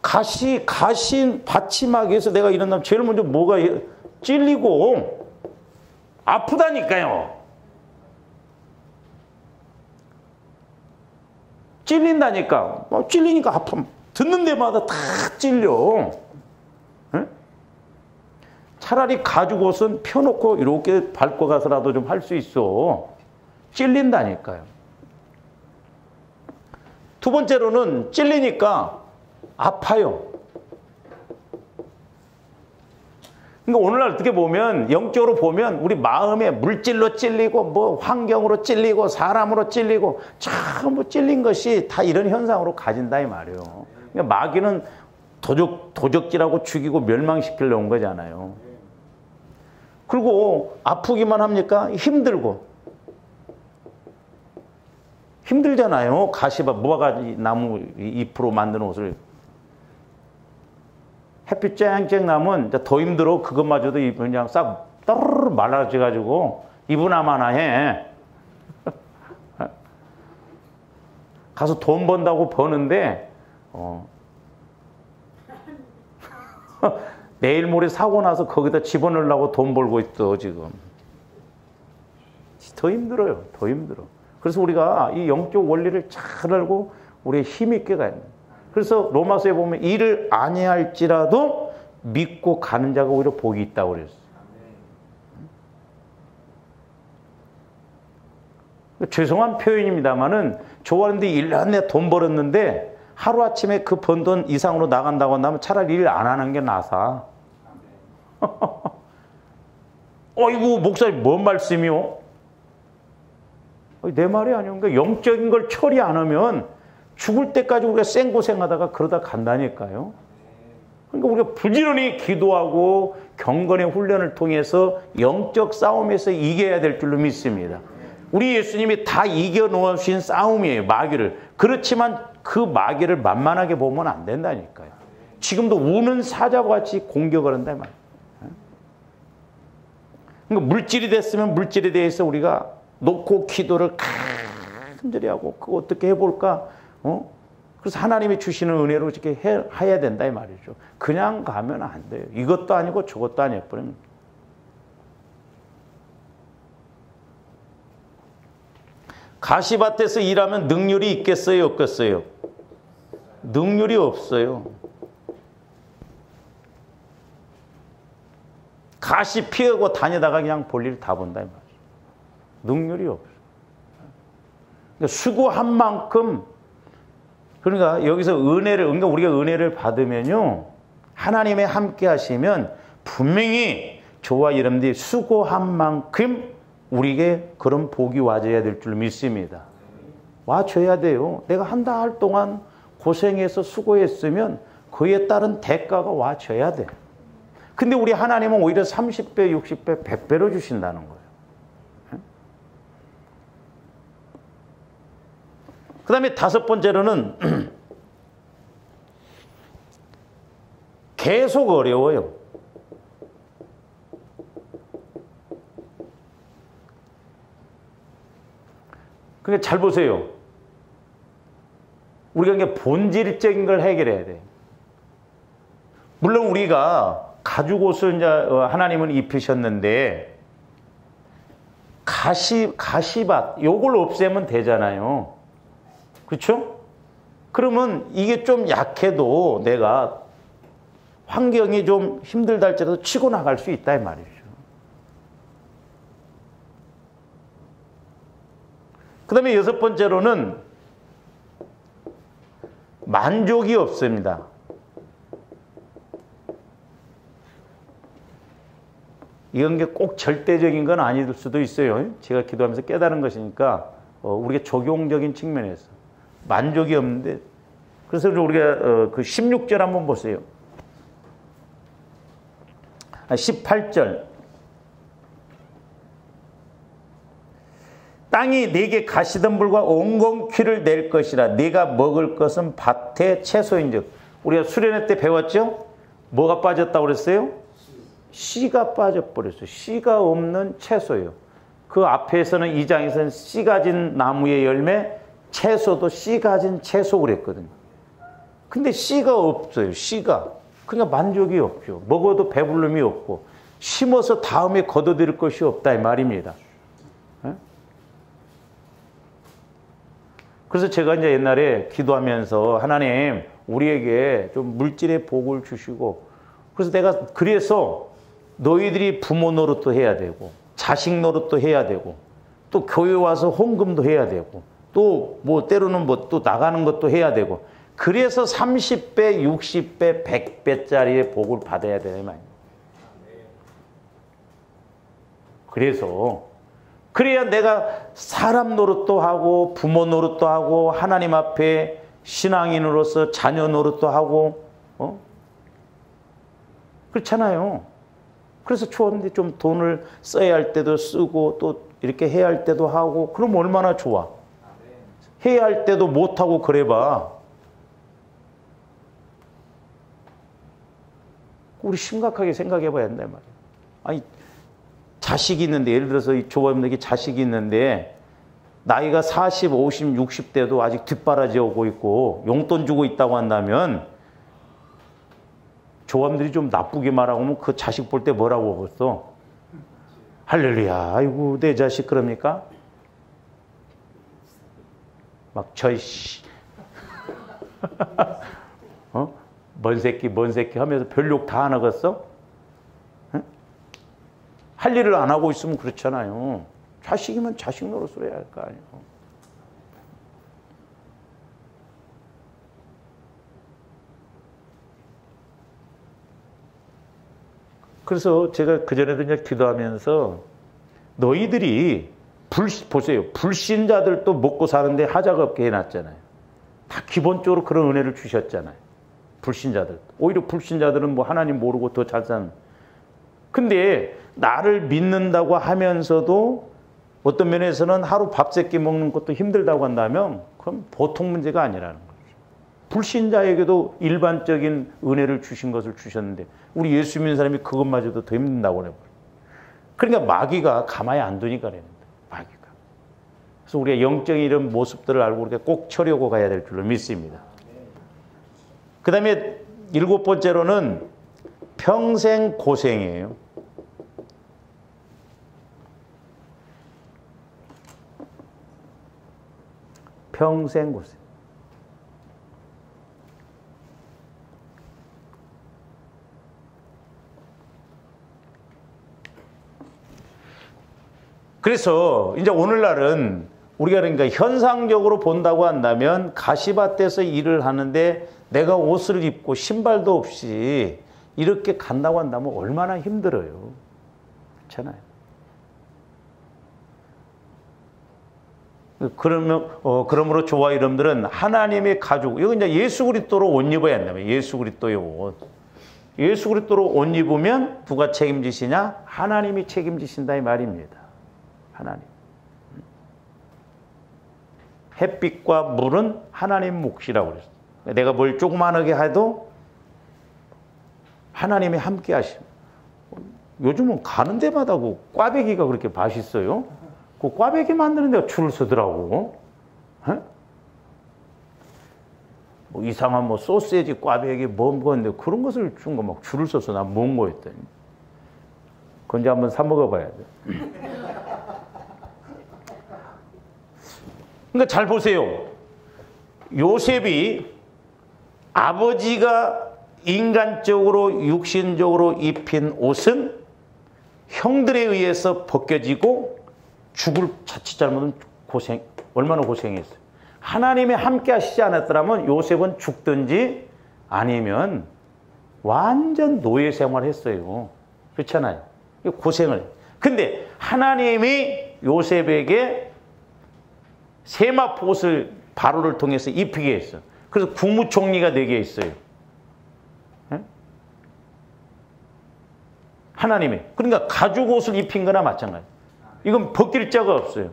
가시 받침하기위해서 내가 일어나면 제일 먼저 뭐가 찔리고 아프다니까요. 찔린다니까. 찔리니까 아픔. 듣는 데마다 다 찔려. 에? 차라리 가죽 옷은 펴놓고 이렇게 밟고 가서라도 좀 할 수 있어. 찔린다니까요. 두 번째로는 찔리니까 아파요. 그러니까 오늘날 어떻게 보면, 영적으로 보면 우리 마음에 물질로 찔리고 뭐 환경으로 찔리고 사람으로 찔리고 전부 찔린 것이 다 이런 현상으로 가진다 이 말이에요. 그러니까 마귀는 도적질하고 죽이고 멸망시키려고 온 거잖아요. 그리고 아프기만 합니까? 힘들잖아요. 가시밭, 무화과 나무 잎으로 만든 옷을. 햇빛 쨍쨍 나면 더 힘들어. 그것마저도 그냥 싹 떠르르 말라져가지고 입으나마나 해. 가서 돈 번다고 버는데 내일 모레 사고 나서 거기다 집어넣으려고 돈 벌고 있어 지금. 더 힘들어요. 더 힘들어. 그래서 우리가 이 영적 원리를 잘 알고 우리의 힘있게 가야 돼요. 그래서 로마서에 보면 이를 아니할지라도 믿고 가는 자가 오히려 복이 있다고 그랬어요. 죄송한 표현입니다만은 좋아하는데 1년 내에 돈 벌었는데 하루아침에 그 번 돈 이상으로 나간다고 한다면 차라리 일 안 하는 게 나사. 어이구 목사님 뭔 말씀이요? 내 말이 아니오. 그러니까 영적인 걸 처리 안 하면 죽을 때까지 우리가 생고생하다가 그러다 간다니까요. 그러니까 우리가 부지런히 기도하고 경건의 훈련을 통해서 영적 싸움에서 이겨야 될 줄로 믿습니다. 우리 예수님이 다 이겨놓으신 싸움이에요. 마귀를. 그렇지만 그 마귀를 만만하게 보면 안 된다니까요. 지금도 우는 사자와 같이 공격을 한다 말이에요. 그러니까 물질이 됐으면 물질에 대해서 우리가 놓고 기도를 간절히 하고 그거 어떻게 해볼까? 그래서 하나님이 주시는 은혜로 이렇게 해야 된다 이 말이죠. 그냥 가면 안 돼요. 이것도 아니고 저것도 아니고. 가시밭에서 일하면 능률이 있겠어요? 없겠어요? 능률이 없어요. 가시 피우고 다니다가 그냥 볼일 다 본다 이 말이죠. 능률이 없어. 그러니까 수고한 만큼, 그러니까 여기서 은혜를, 그러니까 우리가 은혜를 받으면요, 하나님의 함께 하시면 분명히 저와 여러분들이 수고한 만큼 우리에게 그런 복이 와줘야 될 줄 믿습니다. 와줘야 돼요. 내가 한 달 동안 고생해서 수고했으면 그에 따른 대가가 와줘야 돼. 근데 우리 하나님은 오히려 30배, 60배, 100배로 주신다는 거예요. 그 다음에 다섯 번째로는 계속 어려워요. 그러니까 잘 보세요. 우리가 이게 본질적인 걸 해결해야 돼. 물론 우리가 가죽 옷을 이제 하나님은 입히셨는데 가시밭 요걸 없애면 되잖아요. 그렇죠? 그러면 이게 좀 약해도 내가 환경이 좀 힘들다 할지라도 치고 나갈 수 있다 이 말이죠. 그 다음에 여섯 번째로는 만족이 없습니다. 이건 게 꼭 절대적인 건 아닐 수도 있어요. 제가 기도하면서 깨달은 것이니까 우리가 적용적인 측면에서 만족이 없는데, 그래서 우리가 그 16절 한번 보세요. 18절. 땅이 네게 가시덤불과 옹공퀴를 낼 것이라. 네가 먹을 것은 밭의 채소인즉. 우리가 수련회 때 배웠죠? 뭐가 빠졌다고 그랬어요? 씨가 빠져버렸어요. 씨가 없는 채소예요. 그 앞에서는 2장에서는 씨 가진 나무의 열매, 채소도 씨 가진 채소 그랬거든요. 근데 씨가 없어요. 씨가. 그러니까 만족이 없죠. 먹어도 배부름이 없고 심어서 다음에 거둬들일 것이 없다 이 말입니다. 그래서 제가 이제 옛날에 기도하면서 하나님 우리에게 좀 물질의 복을 주시고, 그래서 내가 그래서 너희들이 부모 노릇도 해야 되고 자식 노릇도 해야 되고 또 교회 와서 헌금도 해야 되고 또 뭐 때로는 뭐 또 나가는 것도 해야 되고, 그래서 30배, 60배, 100배짜리의 복을 받아야 되는 말이에요. 그래야 내가 사람 노릇도 하고 부모 노릇도 하고 하나님 앞에 신앙인으로서 자녀 노릇도 하고 그렇잖아요. 그래서 추웠는데 좀 돈을 써야 할 때도 쓰고 또 이렇게 해야 할 때도 하고, 그럼 얼마나 좋아. 해야 할 때도 못하고 그래봐. 우리 심각하게 생각해 봐야 된단 말이에요. 아니, 자식이 있는데, 예를 들어서 이 조부모에게 자식이 있는데 나이가 40, 50, 60대도 아직 뒷바라지 오고 있고 용돈 주고 있다고 한다면 조감들이 좀 나쁘게 말하고 그 자식 볼 때 뭐라고 벌써? 할렐루야, 아이고 내 자식 그럽니까? 막 저이씨 뭔 새끼 하면서 별욕 다 안 하겠어? 할 일을 안 하고 있으면 그렇잖아요. 자식이면 자식 노릇을 해야 할 거 아니에요. 그래서 제가 그전에도 이제 기도하면서 너희들이 보세요. 불신자들도 먹고 사는데 하자가 없게 해놨잖아요. 다 기본적으로 그런 은혜를 주셨잖아요. 불신자들. 오히려 불신자들은 뭐 하나님 모르고 더 잘 사는. 근데 나를 믿는다고 하면서도 어떤 면에서는 하루 밥 세 끼 먹는 것도 힘들다고 한다면 그럼 보통 문제가 아니라는 거죠. 불신자에게도 일반적인 은혜를 주신 것을 주셨는데 우리 예수 믿는 사람이 그것마저도 더 힘든다고 그래요. 그러니까 마귀가 가만히 안 두니까 그래요. 마귀가. 그래서 우리가 영적인 이런 모습들을 알고 우리가 꼭 쳐려고 가야 될 줄로 믿습니다. 그 다음에 일곱 번째로는 평생 고생이에요. 평생 고생. 그래서 이제 오늘날은 우리가 그러니까 현상적으로 본다고 한다면 가시밭에서 일을 하는데 내가 옷을 입고 신발도 없이 이렇게 간다고 한다면 얼마나 힘들어요. 그렇잖아요. 그러므로 저와 여러분들은 하나님의 가족, 이거 이제 예수 그리스도로 옷 입어야 한다면 예수 그리스도의 옷. 예수 그리스도로 옷 입으면 누가 책임지시냐? 하나님이 책임지신다 이 말입니다. 하나님. 햇빛과 물은 하나님 몫이라고 그랬어요. 내가 뭘 조그만하게 해도 하나님이 함께 하심. 요즘은 가는 데마다 그 꽈배기가 그렇게 맛있어요. 그 꽈배기 만드는 데가 줄을 서더라고. 뭐 이상한 뭐 소세지, 꽈배기 뭐 먹었는데 그런 것을 준 거 막 줄을 서서 난 뭔 거였더니. 그건 이제 한번 사 먹어봐야 돼. 그러니까 잘 보세요. 요셉이 아버지가 인간적으로 육신적으로 입힌 옷은 형들에 의해서 벗겨지고 죽을 자칫 잘못은 얼마나 고생했어요. 하나님이 함께 하시지 않았더라면 요셉은 죽든지 아니면 완전 노예 생활을 했어요. 그렇잖아요. 고생을. 근데 하나님이 요셉에게 세마포 옷을 바로를 통해서 입히게 했어요. 그래서 국무총리가 되게 했어요. 하나님이. 그러니까 가죽 옷을 입힌 거나 마찬가지. 이건 벗길 자가 없어요.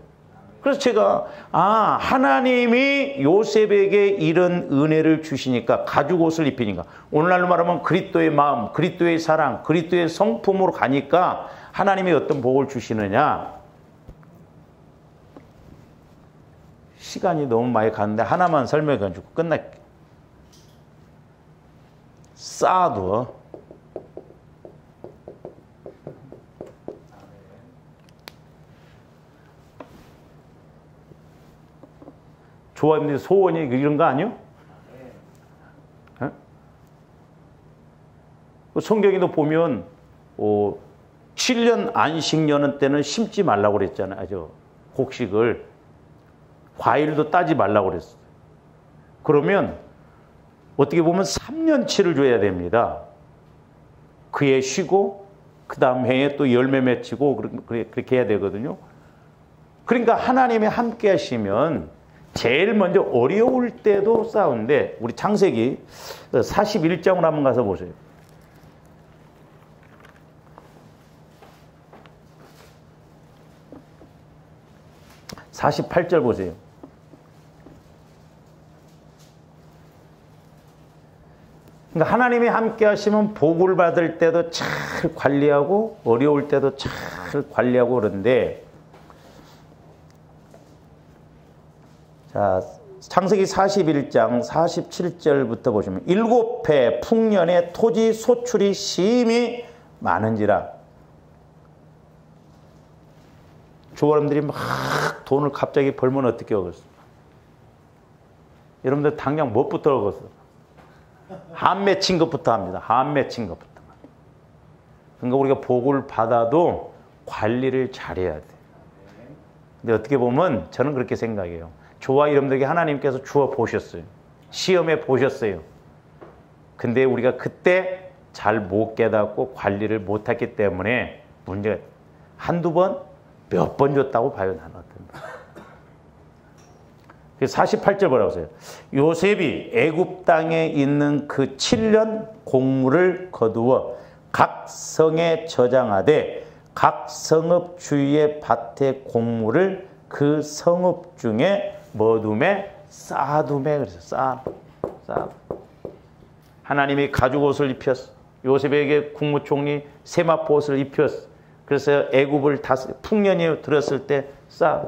그래서 제가 하나님이 요셉에게 이런 은혜를 주시니까 가죽 옷을 입히니까 오늘날로 말하면 그리스도의 마음, 그리스도의 사랑, 그리스도의 성품으로 가니까 하나님이 어떤 복을 주시느냐. 시간이 너무 많이 갔는데 하나만 설명해가지고 끝날게. 쌓아두어. 조합님 소원이 이런 거 아니요? 성경에도 보면 7년 안식년은 때는 심지 말라고 그랬잖아요. 곡식을. 과일도 따지 말라고 그랬어요. 그러면 어떻게 보면 3년치를 줘야 됩니다. 그 해 쉬고 그 다음 해에 또 열매 맺히고 그렇게 해야 되거든요. 그러니까 하나님이 함께 하시면 제일 먼저 어려울 때도 싸우는데 우리 창세기 41장으로 한번 가서 보세요. 48절 보세요. 그러니까 하나님이 함께 하시면 복을 받을 때도 잘 관리하고 어려울 때도 잘 관리하고 그러는데 자, 창세기 41장 47절부터 보시면 7해 풍년에 토지 소출이 심히 많은지라. 조원님들이 막 돈을 갑자기 벌면 어떻게 하겠어? 여러분들 당장 무엇부터 하겠어? 한 맺힌 것부터 합니다. 한 맺힌 것부터. 그러니까 우리가 복을 받아도 관리를 잘해야 돼. 근데 어떻게 보면 저는 그렇게 생각해요. 저와 여러분들에게 하나님께서 주어 보셨어요. 시험해 보셨어요. 근데 우리가 그때 잘 못 깨닫고 관리를 못했기 때문에 문제가 한두 번, 몇 번 줬다고 봐요. 나는. 48절 뭐라고 써요? 요셉이 애굽 땅에 있는 그 7년 곡물을 거두어 각 성에 저장하되 각 성읍 주위의 밭의 곡물을 그 성읍 중에 뭐둠에 쌓아둠에 그래서 쌓아. 하나님이 가죽 옷을 입혔어. 요셉에게 국무총리 세마포 옷을 입혔어. 그래서 애굽을 풍년이 들었을 때 쌓아.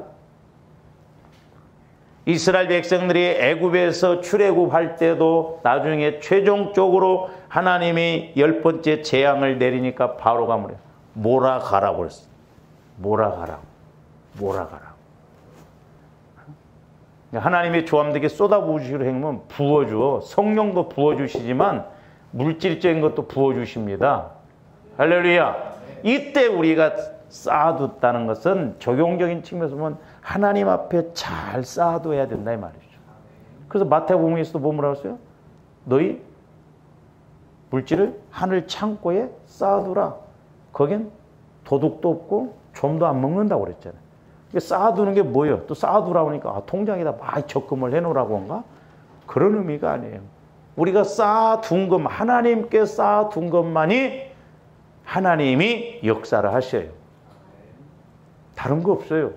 이스라엘 백성들이 애굽에서 출애굽할 때도 나중에 최종적으로 하나님이 10번째 재앙을 내리니까 바로가 뭐래요? 몰아가라고 그랬어. 몰아가라고. 하나님이 조함되게 쏟아부으시기로 행하면 부어줘. 성령도 부어주시지만 물질적인 것도 부어주십니다. 할렐루야. 이때 우리가 쌓아뒀다는 것은 적용적인 측면에서 보면 하나님 앞에 잘 쌓아둬야 된다 이 말이죠. 그래서 마태복음에서도 뭐 뭐라고 했어요? 너희 물질을 하늘 창고에 쌓아두라. 거긴 도둑도 없고 좀도 안 먹는다고 그랬잖아요. 쌓아두는 게 뭐예요? 또 쌓아두라고 하니까 통장에다 많이 적금을 해놓으라고 한가? 그런 의미가 아니에요. 우리가 쌓아둔 것, 하나님께 쌓아둔 것만이 하나님이 역사를 하셔요. 다른 거 없어요.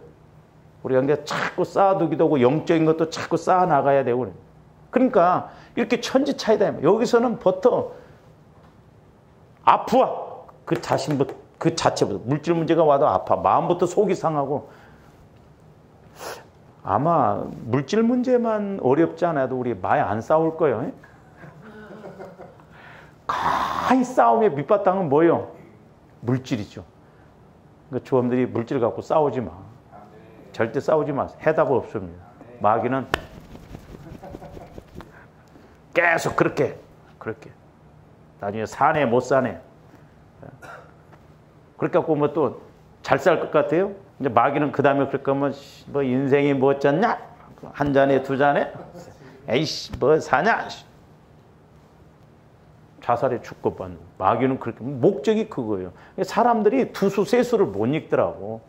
우리가 그냥 자꾸 쌓아두기도 하고 영적인 것도 자꾸 쌓아나가야 되고. 그러니까 이렇게 천지 차이다. 여기서는 보통 아프와 그 자신부터, 그 자체부터 물질 문제가 와도 아파. 마음부터 속이 상하고. 아마 물질 문제만 어렵지 않아도 우리 많이 안 싸울 거예요. 가히 싸움의 밑바탕은 뭐예요? 물질이죠. 그러니까 조원들이 물질 갖고 싸우지 마. 절대 싸우지 마세요. 해답은 없습니다. 마귀는 계속 그렇게 나중에 사네 못 사네. 그렇게 갖고 뭐 또 잘 살 것 같아요? 이제 마귀는 그 다음에 그럴 거면 뭐 인생이 뭐 어쩌냐? 한 잔에 두 잔에? 에이씨 뭐 사냐? 자살에 축복받는. 마귀는 그렇게 목적이 그거예요. 사람들이 두수 세수를 못 읽더라고.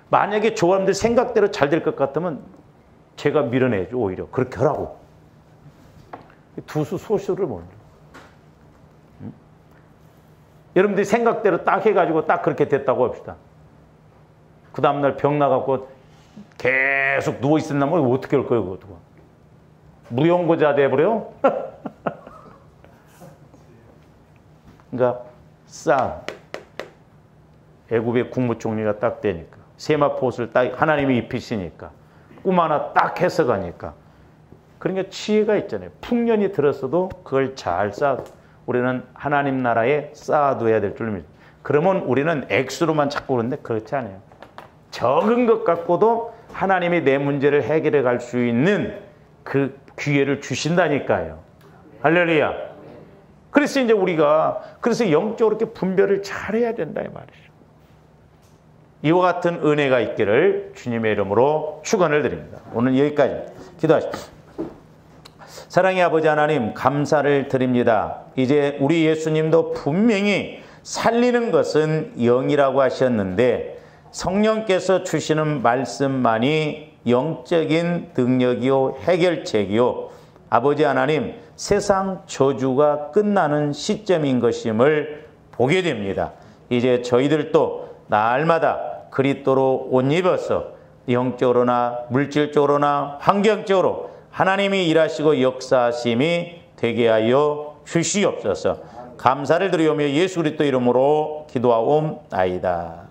만약에 조람들 생각대로 잘 될 것 같으면 제가 밀어내죠. 오히려 그렇게 하라고. 두수 소수를 못 읽어. 여러분들이 생각대로 딱 해가지고 딱 그렇게 됐다고 합시다. 그 다음날 병 나갖고 계속 누워있었나면 어떻게 할 거예요? 그것도. 무용고자 돼버려? 그러니까 애굽의 국무총리가 딱 되니까 세마포 옷을 딱 하나님이 입히시니까 꿈 하나 딱 해석하니까 그러니까 지혜가 있잖아요. 풍년이 들었어도 그걸 잘 쌓아. 우리는 하나님 나라에 쌓아둬야 될 줄 믿습니다. 그러면 우리는 액수로만 찾고 그러는데 그렇지 않아요. 적은 것 갖고도 하나님이 내 문제를 해결해 갈 수 있는 그 기회를 주신다니까요. 할렐루야. 그래서 이제 우리가 그래서 영적으로 이렇게 분별을 잘해야 된다 이 말이죠. 이와 같은 은혜가 있기를 주님의 이름으로 축원을 드립니다. 오늘 여기까지 기도하십시오. 사랑의 아버지 하나님 감사를 드립니다. 이제 우리 예수님도 분명히 살리는 것은 영이라고 하셨는데 성령께서 주시는 말씀만이 영적인 능력이요 해결책이요 아버지 하나님 세상 저주가 끝나는 시점인 것임을 보게 됩니다. 이제 저희들도 날마다 그리스도로 옷 입어서 영적으로나 물질적으로나 환경적으로 하나님이 일하시고 역사하심이 되게 하여 주시옵소서. 감사를 드리오며 예수 그리스도 이름으로 기도하옵나이다.